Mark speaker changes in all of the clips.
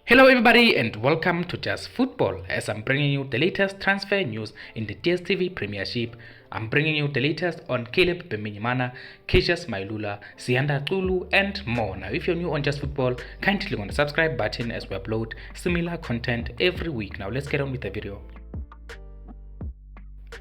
Speaker 1: Hello everybody and welcome to Just Football. As I'm bringing you the latest transfer news in the DStv Premiership, I'm bringing you the latest on Bimenyimana, Caissus, Mailula, Siyanda, Xulu and more. Now if you're new on Just Football, kindly click on the subscribe button as we upload similar content every week. Now let's get on with the video.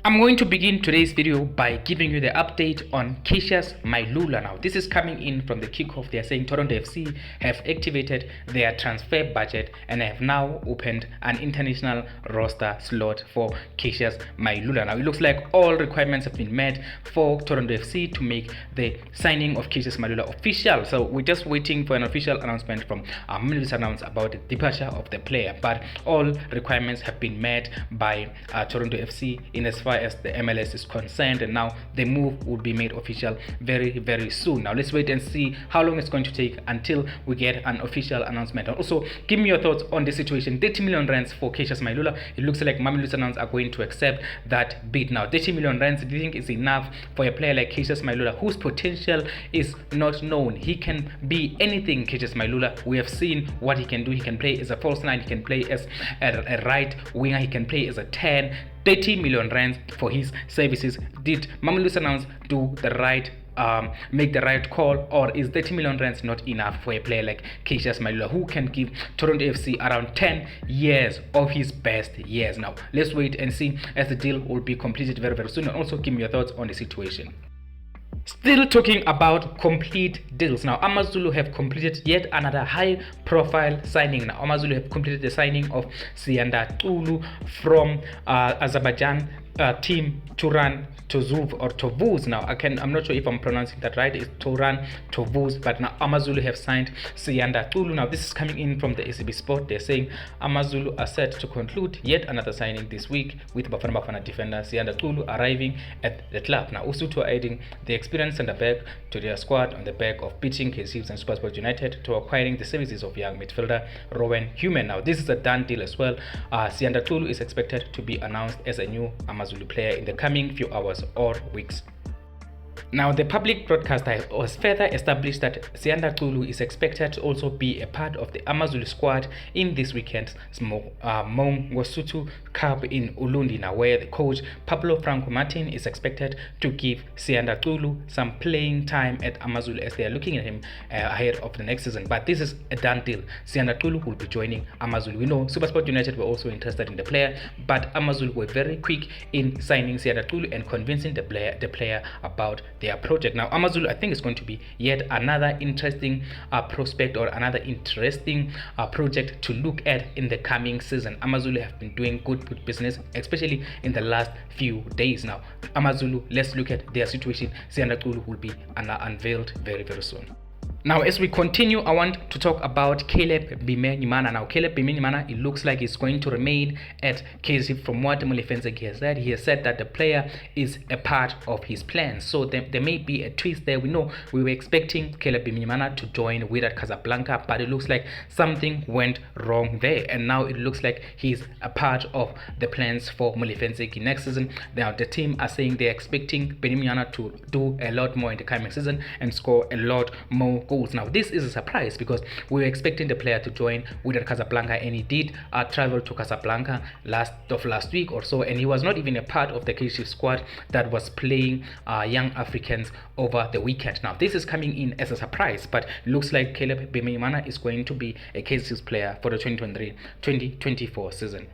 Speaker 1: I'm going to begin today's video by giving you the update on Caissus Mailula. Now this is coming in from the kickoff. They are saying Toronto FC have activated their transfer budget and have now opened an international roster slot for Caissus Mailula. Now it looks like all requirements have been met for Toronto FC to make the signing of Caissus Mailula official. So we're just waiting for an official announcement from Mamelodi about the departure of the player, but all requirements have been met by Toronto FC in as far as the MLS is concerned, and now the move will be made official very soon. Now let's wait and see how long it's going to take until we get an official announcement. And also give me your thoughts on the situation. 30 million rands for Caissus Mailula. It looks like Mamelodi are going to accept that bid. Now 30 million rands, do you think is enough for a player like Caissus Mailula, whose potential is not known? He can be anything. Caissus Mailula, we have seen what he can do. He can play as a false nine, he can play as a right winger, he can play as a 10. 30 million rands for his services. Did Mamelodi do the right make the right call, or is 30 million rands not enough for a player like Caissus Mailula, who can give Toronto FC around 10 years of his best years? Now let's wait and see as the deal will be completed very soon, and also give me your thoughts on the situation. Still talking about complete deals. Now Amazulu have completed yet another high profile signing. Now Amazulu have completed the signing of Siyanda from Azerbaijan team Turan Tozuz or Tovuz. Now I'm not sure if I'm pronouncing that right. It's Turan Tovuz, but now Amazulu have signed Siyanda. Now this is coming in from the ACB Sport. They're saying Amazulu are set to conclude yet another signing this week, with Bafana defender Siyanda arriving at the club. Now Usutu are adding the experienced centre back to their squad on the back of beating KaizerChiefs and SuperSport United, to acquiring the services of young midfielder Rowan Human. Now this is a done deal as well. Siyanda is expected to be announced as a new Amazulu player in the coming few hours or weeks. Now the public broadcaster has further established that Siyanda is expected to also be a part of the Amazulu squad in this weekend's Mongosuthu Cup in Ulundi, now where the coach Pablo Franco Martin is expected to give Siyanda some playing time at Amazulu, as they are looking at him ahead of the next season. But this is a done deal. Siyanda will be joining Amazulu. We know SuperSport United were also interested in the player, but Amazulu were very quick in signing Siyanda and convincing the player about their project. Now Amazulu, I think, is going to be yet another interesting prospect, or another interesting project to look at in the coming season. Amazulu have been doing good business, especially in the last few days. Now Amazulu, let's look at their situation. Siyanda will be unveiled very soon. Now as we continue, I want to talk about Bimenyimana. Now Bimenyimana, it looks like he's going to remain at Kaizer. From what Mulifenzeki has said, he has said that the player is a part of his plans. So there may be a twist there. We know we were expecting Bimenyimana to join with at Casablanca, but it looks like something went wrong there, and now it looks like he's a part of the plans for Mulifenzeki next season. Now the team are saying they're expecting Bimenyimana to do a lot more in the coming season and score a lot more goals. Now this is a surprise, because we were expecting the player to join with Casablanca, and he did travel to Casablanca last week or so, and he was not even a part of the KaizerChiefs squad that was playing young Africans over the weekend. Now this is coming in as a surprise, but looks like Bimenyimana is going to be a KaizerChiefs player for the 2023-2024 season.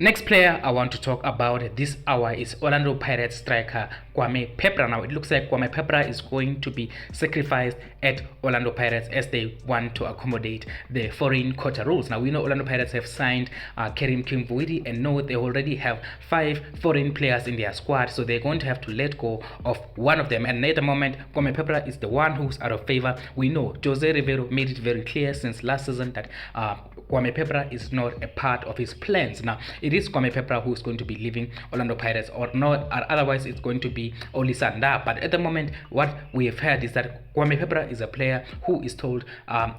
Speaker 1: Next player I want to talk about this hour is Orlando Pirates striker Kwame Pepra. Now it looks like Kwame Pepra is going to be sacrificed at Orlando Pirates, as they want to accommodate the foreign quota rules. Now we know Orlando Pirates have signed Kerim Kimvuidi, and know they already have 5 foreign players in their squad, so they're going to have to let go of one of them. And at the moment, Kwame Pepra is the one who's out of favor. We know Jose Rivero made it very clear since last season that Kwame Pepra is not a part of his plans. Now it is Kwame Pepra who is going to be leaving Orlando Pirates, or not, or otherwise it's going to be Siyanda. But at the moment, what we have heard is that Kwame Pepra is a player who is told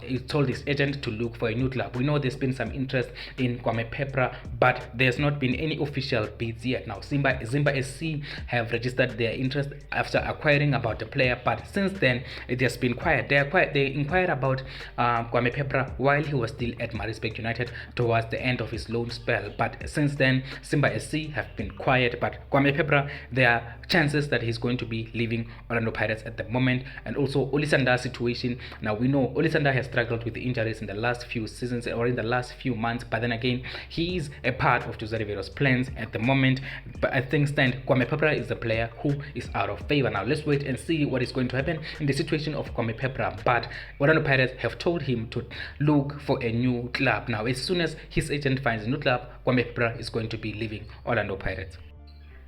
Speaker 1: his agent to look for a new club. We know there's been some interest in Kwame Pepra, but there's not been any official bids yet. Now Zimba SC have registered their interest after acquiring about the player, but since then it has been quiet. They inquired about Kwame Pepra while he was still at Maritzburg Johannesburg United towards the end of his loan spell. But since then, Simba SC have been quiet. But Kwame Peppra, there are chances that he's going to be leaving Orlando Pirates at the moment. And also Olisanda's situation. Now we know Olisanda has struggled with the injuries in the last few seasons or in the last few months. But then again, he is a part of Jose Rivero's plans at the moment. But I think Kwame Peppra is the player who is out of favor. Now let's wait and see what is going to happen in the situation of Kwame Peppra. But Orlando Pirates have told him to look for a new club. Now as soon as his agent finds a new club, Kwame Peppra is going to be leaving Orlando Pirates.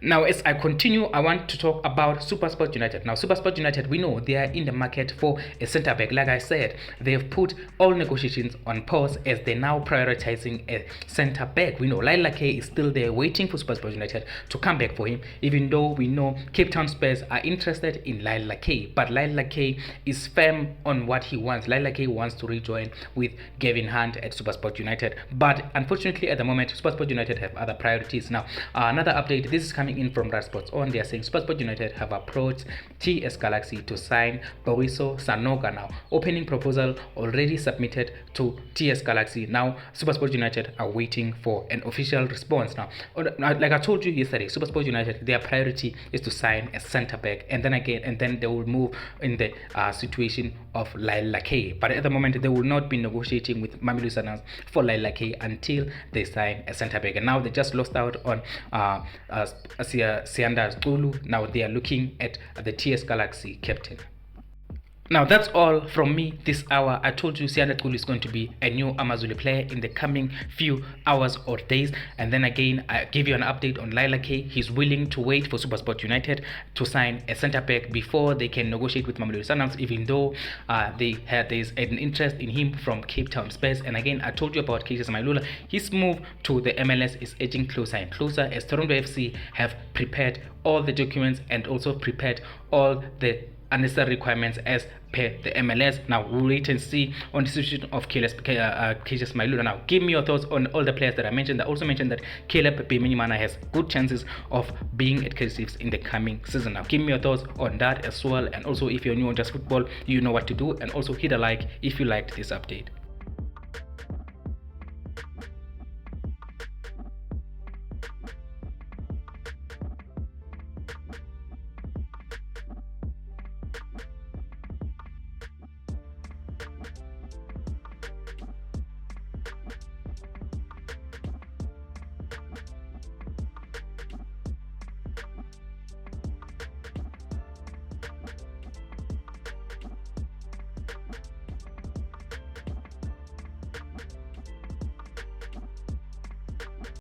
Speaker 1: Now, as I continue, I want to talk about SuperSport United. Now, SuperSport United, we know they are in the market for a centre back. Like I said, they have put all negotiations on pause as they're now prioritizing a centre back. We know Lyle Lakay is still there waiting for SuperSport United to come back for him, even though we know Cape Town Spurs are interested in Lyle Lakay. But Lyle Lakay is firm on what he wants. Lyle Lakay wants to rejoin with Gavin Hunt at SuperSport United. But unfortunately, at the moment, SuperSport United have other priorities. Now, another update. This is coming in from Red Sports On. They are saying SuperSport United have approached TS Galaxy to sign Boriso Sanoga. Now, opening proposal already submitted to TS Galaxy. Now, SuperSport United are waiting for an official response. Now, like I told you yesterday, SuperSport United, their priority is to sign a centre back, and then they will move in the situation of Lyle Lakay. But at the moment, they will not be negotiating with Mamelodi Sundowns for Lyle Lakay until they sign a centre back. And now they just lost out on Siyanda Xulu. Now they are looking at the TS Galaxy captain. Now that's all from me this hour. I told you Siyanda Xulu is going to be a new Amazulu player in the coming few hours or days. And then again, I give you an update on Lyle Lakay. He's willing to wait for SuperSport United to sign a centre back before they can negotiate with Mamelodi Sundowns, even though there's an interest in him from Cape Town Spurs. And again, I told you about Caissus Mailula. His move to the MLS is edging closer and closer as Toronto FC have prepared all the documents and also prepared all the unnecessary requirements as per the MLS. Now we'll wait and see on the situation of Caissus Mailula. Now give me your thoughts on all the players that I mentioned. I also mentioned that Caleb Bimenyimana has good chances of being at KaizerChiefs in the coming season. Now give me your thoughts on that as well, and also if you're new on Just Football, you know what to do, and also hit a like if you liked this update.